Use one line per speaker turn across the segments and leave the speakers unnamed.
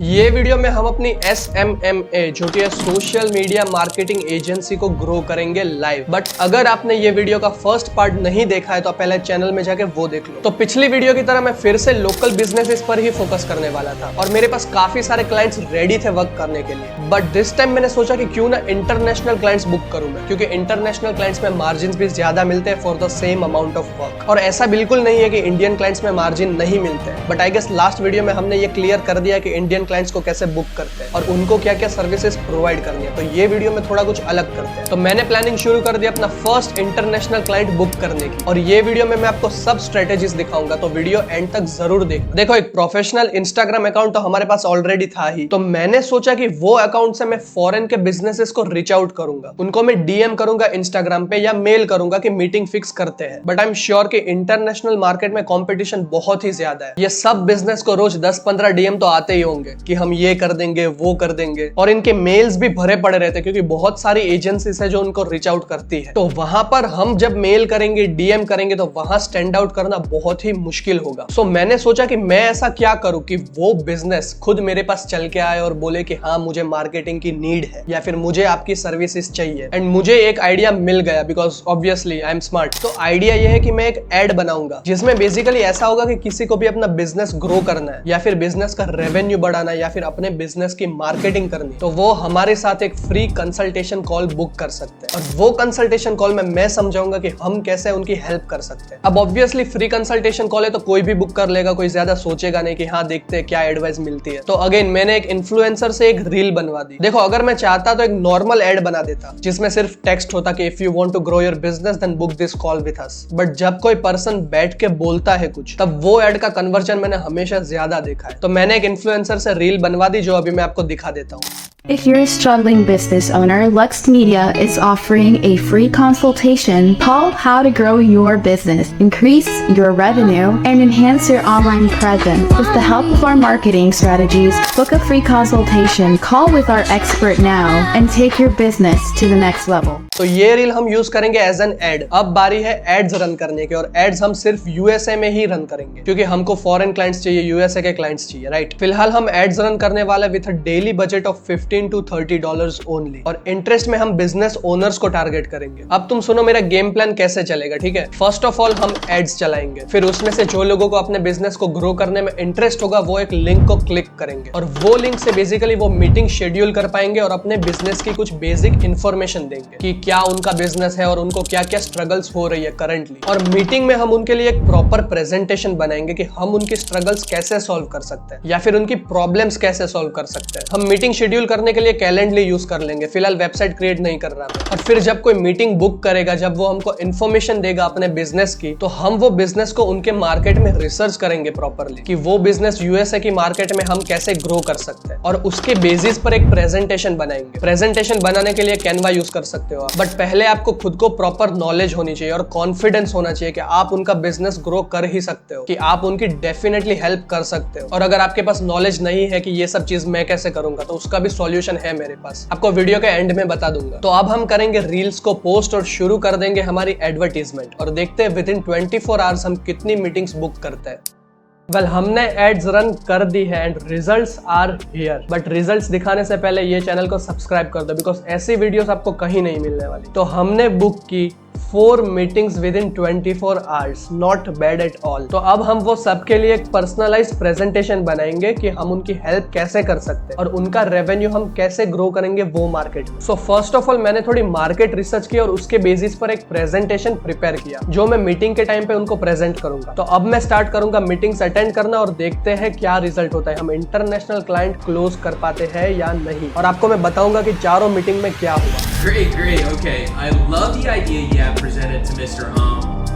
ये वीडियो में हम अपनी SMMA जो कि है सोशल मीडिया मार्केटिंग एजेंसी को ग्रो करेंगे लाइव। बट अगर आपने ये वीडियो का फर्स्ट पार्ट नहीं देखा है तो पहले चैनल में जाके वो देख लो। तो पिछली वीडियो की तरह मैं फिर से लोकल बिजनेसेस पर ही फोकस करने वाला था और मेरे पास काफी सारे क्लाइंट्स रेडी थे वर्क करने के लिए। बट दिस टाइम मैंने सोचा कि क्यों ना इंटरनेशनल क्लाइंट्स बुक करूंगा, क्योंकि इंटरनेशनल क्लाइंट्स में मार्जिन भी ज्यादा मिलते हैं for the same amount of work. और ऐसा बिल्कुल नहीं है कि इंडियन क्लाइंट्स में मार्जिन नहीं मिलते, but I guess last video में हमने ये क्लियर कर दिया कि इंडियन क्लाइंट्स को कैसे बुक करते हैं और उनको क्या क्या सर्विसेज प्रोवाइड करनी है। तो ये वीडियो में थोड़ा कुछ अलग करते हैं। तो मैंने प्लानिंग शुरू कर दी अपना फर्स्ट इंटरनेशनल क्लाइंट बुक करने की, और ये वीडियो में मैं आपको सब स्ट्रेटेजीज दिखाऊंगा। तो वीडियो एंड तक जरूर देखो एक प्रोफेशनल इंस्टाग्राम अकाउंट तो हमारे पास ऑलरेडी था ही, तो मैंने सोचा कि वो अकाउंट से मैं फॉरेन के बिजनेसेस को रीच आउट करूंगा, उनको मैं डीएम करूंगा इंस्टाग्राम पे या मेल करूंगा कि मीटिंग फिक्स करते हैं। बट आई एम श्योर कि इंटरनेशनल मार्केट में कंपटीशन बहुत ही ज्यादा है। ये सब बिजनेस को रोज 10-15 डीएम तो आते ही होंगे कि हम ये कर देंगे वो कर देंगे, और इनके मेल्स भी भरे पड़े रहते हैं क्योंकि बहुत सारी एजेंसीज है जो उनको रीच आउट करती है। तो वहां पर हम जब मेल करेंगे, डीएम करेंगे, तो वहां स्टैंड आउट करना बहुत ही मुश्किल होगा। सो मैंने सोचा कि मैं ऐसा क्या करूं कि वो बिजनेस खुद मेरे पास चल के आए और बोले कि हाँ मुझे मार्केटिंग की नीड है या फिर मुझे आपकी सर्विसेज चाहिए। एंड मुझे एक आइडिया मिल गया because obviously I am smart. तो आइडिया ये है कि मैं एक एड बनाऊंगा जिसमें बेसिकली ऐसा होगा कि किसी को भी अपना बिजनेस ग्रो करना है या फिर बिजनेस का रेवेन्यू बढ़ाना है या फिर अपने बिजनेस की मार्केटिंग करनी, तो वो हमारे साथ एक फ्री कंसल्टेशन कॉल बुक कर सकते हैं। और वो कंसल्टेशन कॉल में मैं समझाऊंगा कि हम कैसे उनकी हेल्प कर सकते हैं। अब ऑब्वियसली फ्री कंसल्टेशन कॉल है तो कोई भी बुक कर लेगा, कोई ज्यादा सोचेगा नहीं कि हाँ देखते हैं क्या एडवाइस मिलती है। तो अगेन मैंने एक इन्फ्लुएंसर से एक रील बनवा दी। देखो अगर मैं चाहता तो एक नॉर्मल एड बना देता जिसमें सिर्फ टेक्स्ट होता कि if you want to grow your business then book this call with us. But जब कोई पर्सन बैठ के बोलता है कुछ, तब वो एड का कन्वर्जन मैंने हमेशा ज्यादा देखा है। तो मैंने एक इन्फ्लुएंसर से रील बनवा दी जो अभी मैं आपको दिखा देता हूँ।
If you're a struggling business owner, Lux Media is offering a free consultation called How to Grow Your Business, Increase Your Revenue, and Enhance Your Online Presence. With the help of our marketing strategies, book a free consultation, call with our expert now, and take your business to the next level.
तो ये reel हम use करेंगे as an add. अब बारी है ads run करने की, और एड्स हम सिर्फ यूएसए में ही रन करेंगे क्योंकि हमको फॉरेन क्लाइंट्स चाहिए, यूएसए के क्लाइंट्स चाहिए, राइट। फिलहाल हम एड्स रन करने वाले with a daily budget of $15 to $30 only, और इंटरेस्ट में हम बिजनेस ओनर्स को टारगेट करेंगे। अब तुम सुनो मेरा गेम प्लान कैसे चलेगा, ठीक है। फर्स्ट ऑफ ऑल हम एड्स चलाएंगे, फिर उसमें से जो लोगों को अपने बिजनेस को ग्रो करने में इंटरेस्ट होगा वो एक लिंक को क्लिक करेंगे, और वो लिंक से बेसिकली वो मीटिंग शेड्यूल कर पाएंगे और अपने बिजनेस की कुछ बेसिक इंफॉर्मेशन देंगे कि क्या उनका बिजनेस है और उनको क्या क्या स्ट्रगल्स हो रही है करंटली। और मीटिंग में हम उनके लिए एक प्रॉपर प्रेजेंटेशन बनाएंगे कि हम उनकी स्ट्रगल्स कैसे सॉल्व कर सकते हैं या फिर उनकी प्रॉब्लम्स कैसे सॉल्व कर सकते हैं। हम मीटिंग शेड्यूल करने के लिए कैलेंडली यूज कर लेंगे, फिलहाल वेबसाइट क्रिएट नहीं कर रहा मैं। और फिर जब कोई मीटिंग बुक करेगा, जब वो हमको इन्फॉर्मेशन देगा अपने बिजनेस की, तो हम वो बिजनेस को उनके मार्केट में रिसर्च करेंगे प्रॉपरली कि वो बिजनेस यूएसए की मार्केट में हम कैसे ग्रो कर सकते हैं, और उसके बेसिस पर एक प्रेजेंटेशन बनाएंगे। प्रेजेंटेशन बनाने के लिए कैनवा यूज कर सकते हो आप, बट पहले आपको खुद को प्रॉपर नॉलेज होनी चाहिए और कॉन्फिडेंस होना चाहिए कि आप उनका बिजनेस ग्रो कर ही सकते हो, कि आप उनकी डेफिनेटली हेल्प कर सकते हो। और अगर आपके पास नॉलेज नहीं है कि ये सब चीज मैं कैसे करूंगा, तो उसका भी सॉल्यूशन है मेरे पास, आपको वीडियो के एंड में बता दूंगा। तो अब हम करेंगे रील्स को पोस्ट और शुरू कर देंगे हमारी एडवर्टीजमेंट, और देखते हैं विद इन 24 आवर्स हम कितनी मीटिंग्स बुक करते हैं। वेल हमने एड्स रन कर दी है and results are here. But results दिखाने से पहले ये चैनल को सब्सक्राइब कर दो बिकॉज ऐसी वीडियोस आपको कहीं नहीं मिलने वाली। तो हमने बुक की 4 meetings with in 24 hours, not bad at all. तो अब हम वो सबके लिए एक पर्सनलाइज्ड प्रेजेंटेशन बनाएंगे कि हम उनकी हेल्प कैसे कर सकते हैं और उनका रेवेन्यू हम कैसे ग्रो करेंगे वो मार्केट में। सो फर्स्ट ऑफ ऑल मैंने थोड़ी मार्केट रिसर्च की और उसके बेसिस पर एक प्रेजेंटेशन प्रिपेयर किया जो मैं मीटिंग के टाइम पे उनको प्रेजेंट करूंगा। तो अब मैं स्टार्ट करूंगा मीटिंग्स अटेंड करना और देखते हैं क्या रिजल्ट होता है, हम इंटरनेशनल क्लाइंट क्लोज कर पाते हैं या नहीं, और आपको मैं बताऊंगा कि चारों मीटिंग में क्या हुआ।
Great. Okay. I love the idea you have presented to Mr.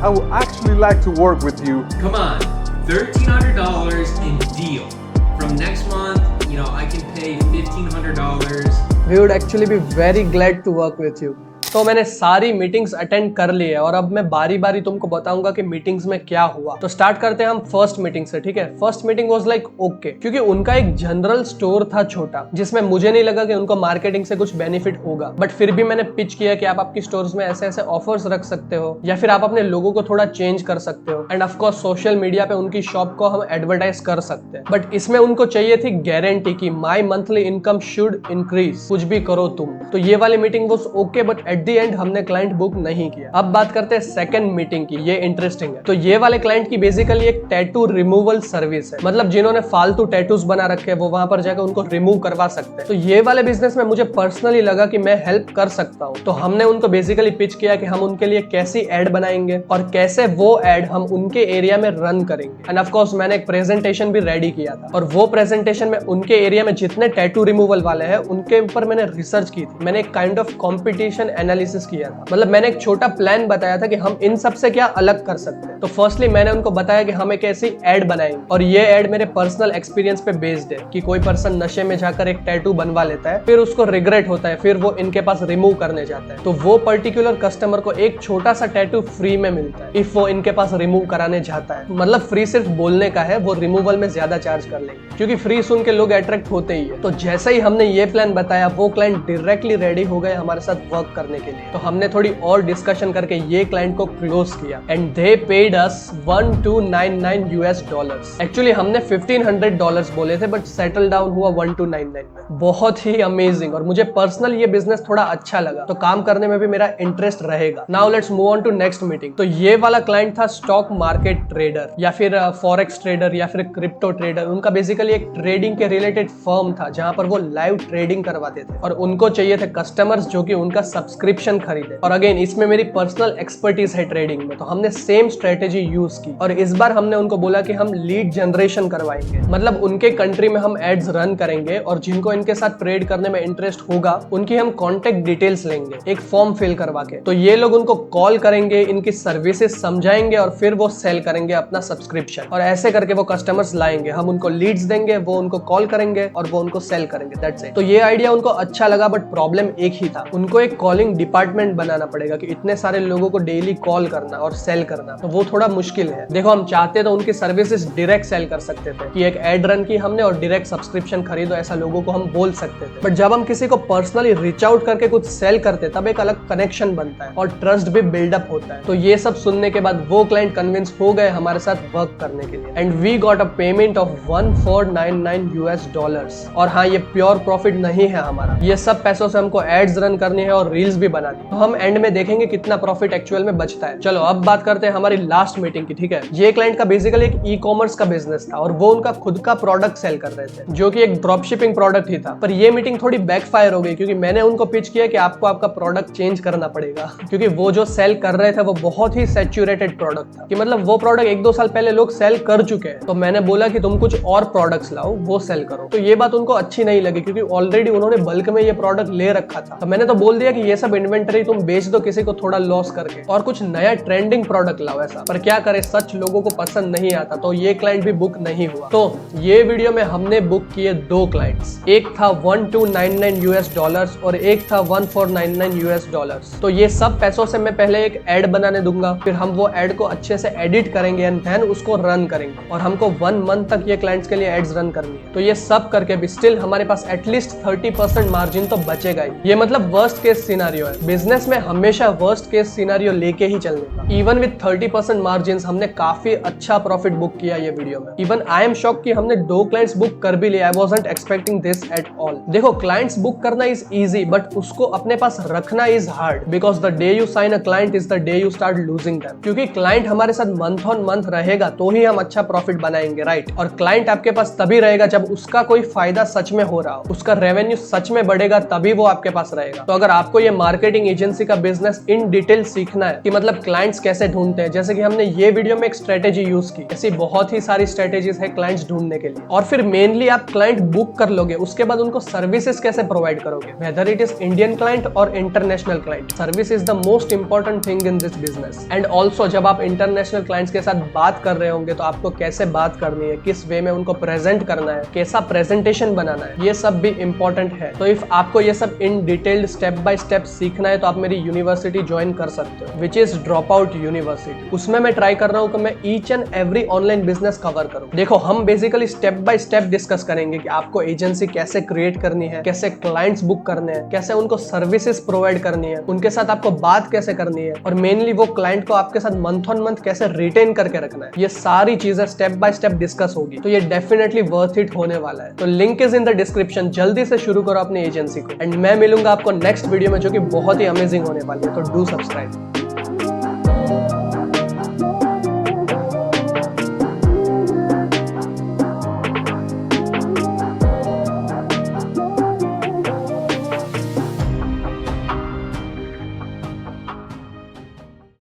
I would actually like to work with you.
Come on, $1,300 in deal. From next month, I can pay $1,500.
We would actually be very glad to work with you. तो मैंने सारी meetings attend कर ली है और अब मैं बारी बारी तुमको बताऊंगा कि मीटिंग्स में क्या हुआ। तो स्टार्ट करते हैं हम फर्स्ट मीटिंग से, ठीक है। First meeting was like okay, क्योंकि उनका एक जनरल स्टोर था छोटा, जिसमें मुझे नहीं लगा कि उनको मार्केटिंग से कुछ बेनिफिट होगा, बट फिर भी मैंने पिच किया कि आप आपकी स्टोर्स में ऐसे ऐसे ऑफर्स रख सकते हो या फिर आप अपने लोगों को थोड़ा चेंज कर सकते हो, end of course social media पे उनकी शॉप को हम एडवर्टाइज कर सकते हैं। बट इसमें उनको चाहिए थी गारंटी कि my monthly income should increase, कुछ भी करो तुम। तो ये वाली meeting was okay, but at the end हमने क्लाइंट बुक नहीं किया। अब बात करते हैं सेकंड मीटिंग की, ये इंटरेस्टिंग है। तो ये वाले क्लाइंट की बेसिकली एक टैटू रिमूवल सर्विस है, मतलब जिन्होंने फालतू टैटूज बना रखे हैं वो वहां पर जाकर उनको रिमूव करवा सकते हैं। तो ये वाले बिजनेस में मुझे पर्सनली लगा कि मैं हेल्प कर सकता हूँ। तो हमने उनको बेसिकली पिच किया कि हम उनके लिए कैसी एड बनाएंगे और कैसे वो एड हम उनके एरिया में रन करेंगे। एंड ऑफ कोर्स मैंने एक प्रेजेंटेशन भी रेडी किया था, और वो प्रेजेंटेशन में उनके एरिया में जितने टैटू रिमूवल वाले हैं उनके ऊपर मैंने रिसर्च की थी। मैंने एक काइंड ऑफ कॉम्पिटिशन एनालिसिस किया था, मतलब मैंने एक छोटा प्लान बताया था कि हम इन सब से क्या अलग कर सकते हैं। तो फर्स्टली मैंने उनको बताया कि हम एक ऐसी एड बनाएंगे, और ये एड मेरे पर्सनल एक्सपीरियंस पे बेस्ड है कि कोई पर्सन नशे में जाकर एक टैटू बनवा लेता है, फिर उसको रिग्रेट होता है, फिर वो इनके पास रिमूव करने जाता है। तो वो पर्टिकुलर कस्टमर को एक छोटा सा टैटू फ्री में मिलता है इफ वो इनके पास रिमूव कराने जाता है। मतलब फ्री सिर्फ बोलने का है, वो रिमूवल में ज्यादा चार्ज कर लेंगे, क्योंकि फ्री सुन के लोग अट्रैक्ट होते ही है। तो जैसे ही हमने ये प्लान बताया, वो क्लाइंट डायरेक्टली रेडी हो गए हमारे साथ वर्क करने के लिए। तो हमने थोड़ी और डिस्कशन करके ये क्लाइंट को क्लोज किया, and they paid us $1299 actually हमने $1500 बोले थे, बट सेटल डाउन हुआ 1299 में। बहुत ही अमेजिंग, और मुझे पर्सनल ये बिजनेस थोड़ा अच्छा लगा, तो काम करने में भी मेरा इंटरेस्ट रहेगा। Now let's move on to next meeting. तो ये वाला क्लाइंट था स्टॉक मार्केट ट्रेडर या फिर फॉरेक्स ट्रेडर या फिर क्रिप्टो ट्रेडर। उनका बेसिकली एक ट्रेडिंग के रिलेटेड फर्म था जहां पर वो लाइव ट्रेडिंग करवाते थे, और उनको चाहिए थे कस्टमर्स जो कि उनका सब्सक्रिप्शन खरीदे। और अगेन इसमें मेरी पर्सनल एक्सपर्टीज है ट्रेडिंग में, तो हमने सेम स्ट्रेटेजी यूज की, और इस बार हमने उनको बोला कि हम लीड जनरेशन करवाएंगे, मतलब उनके कंट्री में हम एड्स रन करेंगे, और जिनको इनके साथ ट्रेड करने में इंटरेस्ट होगा उनकी हम कॉन्टेक्ट डिटेल्स लेंगे एक फॉर्म फिल करवा के। तो ये लोग उनको कॉल करेंगे, इनकी सर्विसेज समझाएंगे, और फिर वो सेल करेंगे अपना सब्सक्रिप्शन, और ऐसे करके वो कस्टमर्स लाएंगे। हम उनको लीड्स देंगे, वो उनको कॉल करेंगे और वो उनको सेल करेंगे, दैट्स इट। तो ये आइडिया उनको अच्छा लगा, बट प्रॉब्लम एक ही था, उनको एक कॉलिंग डिपार्टमेंट बनाना पड़ेगा कि इतने सारे लोगों को डेली कॉल करना और सेल करना, तो वो थोड़ा मुश्किल है। देखो हम चाहते तो उनकी सर्विसेज डायरेक्ट सेल कर सकते थे कि एक एड रन की हमने और डायरेक्ट सब्सक्रिप्शन खरीदो, ऐसा लोगों को हम बोल सकते थे। बट जब हम किसी को पर्सनली रीच आउट करके कुछ सेल करते तब एक अलग कनेक्शन बनता है और ट्रस्ट भी बिल्डअप होता है। तो ये सब सुनने के बाद वो क्लाइंट कन्विंस हो गए हमारे साथ वर्क करने के लिए, and we got a payment of $1499। और हाँ, ये प्योर प्रॉफिट नहीं है हमारा, ये सब पैसों से हमको एड्स रन करनी है और रील्स भी बनानी। तो हम एंड में देखेंगे कितना प्रॉफिट एक्चुअल में बचता है। चलो अब बात करते हैं हमारी लास्ट मीटिंग की, ठीक है। ये क्लाइंट का बेसिकली एक ई कॉमर्स का बिजनेस था, और वो उनका खुद का प्रोडक्ट सेल कर रहे थे, जो कि एक ड्रॉप शिपिंग प्रोडक्ट ही था। पर ये मीटिंग थोड़ी बैकफायर हो गई, क्योंकि मैंने उनको पिच किया कि आपको आपका प्रोडक्ट चेंज करना पड़ेगा, क्योंकि वो जो सेल कर रहे थे वो बहुत ही सैचुरेटेड प्रोडक्ट था, कि मतलब वो प्रोडक्ट 1-2 साल पहले लोग सेल कर चुके हैं। तो मैंने बोला कि तुम कुछ और प्रोडक्ट्स लाओ, वो सेल करो। तो ये बात उनको अच्छी नहीं लगी, क्योंकि ऑलरेडी उन्होंने बल्क में ये प्रोडक्ट ले रखा था। तो मैंने तो बोल दिया कि ये सब इन्वेंटरी तुम बेच दो किसी को थोड़ा लॉस करके, और कुछ नया ट्रेंडिंग प्रोडक्ट लाओ ऐसा। पर क्या करे, सच लोगों को पसंद नहीं आता, तो ये क्लाइंट भी बुक नहीं हुआ। तो ये वीडियो में हमने बुक किए 2 क्लाइंट्स, एक था $1299 और एक था $1499। तो ये सब पैसों से मैं पहले एक एड बनाने दूंगा, फिर हम वो एड को अच्छे से एडिट करेंगे एंड देन उसको रन करेंगे, और हमको 1 मंथ तक ये क्लाइंट्स के लिए एड्स रन करनी है। तो ये सब करके भी स्टिल हमारे पास एटलीस्ट 30% मार्जिन तो बचेगा ही। ये मतलब वर्स्ट केस सिनेरियो है, बिजनेस में हमेशा वर्स्ट केस सिनेरियो लेके ही चलने का। इवन विद 30% मार्जिन हमने काफी अच्छा प्रॉफिट बुक किया ये वीडियो में। इवन आई एम शॉक कि हमने 2 क्लाइंट्स बुक कर भी लिए। I wasn't expecting this at all. देखो क्लाइंट्स बुक करना इज इजी, बट उसको अपने पास रखना is hard, because the day you sign a client is the day you start losing them. क्योंकि क्लाइंट हमारे साथ मंथ ऑन मंथ रहेगा तो ही हम अच्छा प्रॉफिट बनाएंगे, राइट। और क्लाइंट आपके पास तभी रहेगा जब उसका कोई फायदा सच में हो रहा हो, उसका रेवेन्यू सच में बढ़ेगा, तभी वो आपके पास रहेगा। तो अगर आपको ये मार्केटिंग एजेंसी का बिजनेस इन डिटेल सीखना है कि मतलब क्लाइंट्स कैसे ढूंढते हैं, जैसे कि हमने ये वीडियो में एक स्ट्रेटेजी यूज की, ऐसी बहुत ही सारी स्ट्रेटेजीज है क्लाइंट्स ढूंढने के लिए। और फिर मेनली आप क्लाइंट बुक कर लोगे, उसके बाद उनको सर्विसेज कैसे प्रोवाइड करोगे, whether it is Indian client और international client. Service is the most important thing in this business. And also जब आप इंटरनेशनल क्लाइंट्स के साथ बात कर रहे होंगे तो आपको कैसे बात करनी है, किस वे में उनको प्रेजेंट करना है, कैसा प्रेजेंटेशन बनाना है, ये सब भी इंपॉर्टेंट है। तो इफ आपको ये सब इन डिटेल्ड स्टेप बाय स्टेप सीखना है तो आप मेरी यूनिवर्सिटी ज्वाइन कर सकते हो, which is drop out university. उसमें मैं ट्राई कर रहा हूँ कि मैं each and every online business cover करूँ। देखो, हम basically step by step discuss करेंगे कि आपको एजेंसी कैसे क्रिएट करनी है, कैसे क्लाइंट्स बुक करने हैं, कैसे उनको सर्विसेज प्रोवाइड करनी है, उनके साथ आपको बात कैसे करनी है, और मेनली वो क्लाइंट को आपके साथ मंथ ऑन मंथ कैसे रिटेन करके रखना है। ये सारी चीजें स्टेप बाय स्टेप डिस्कस होगी, तो ये डेफिनेटली वर्थ इट होने वाला है। तो link is in the description, जल्दी से शुरू करो अपनी एजेंसी को। एंड मैं मिलूंगा आपको नेक्स्ट वीडियो में, जो कि बहुत ही अमेजिंग होने वाली है। तो डू सब्सक्राइब।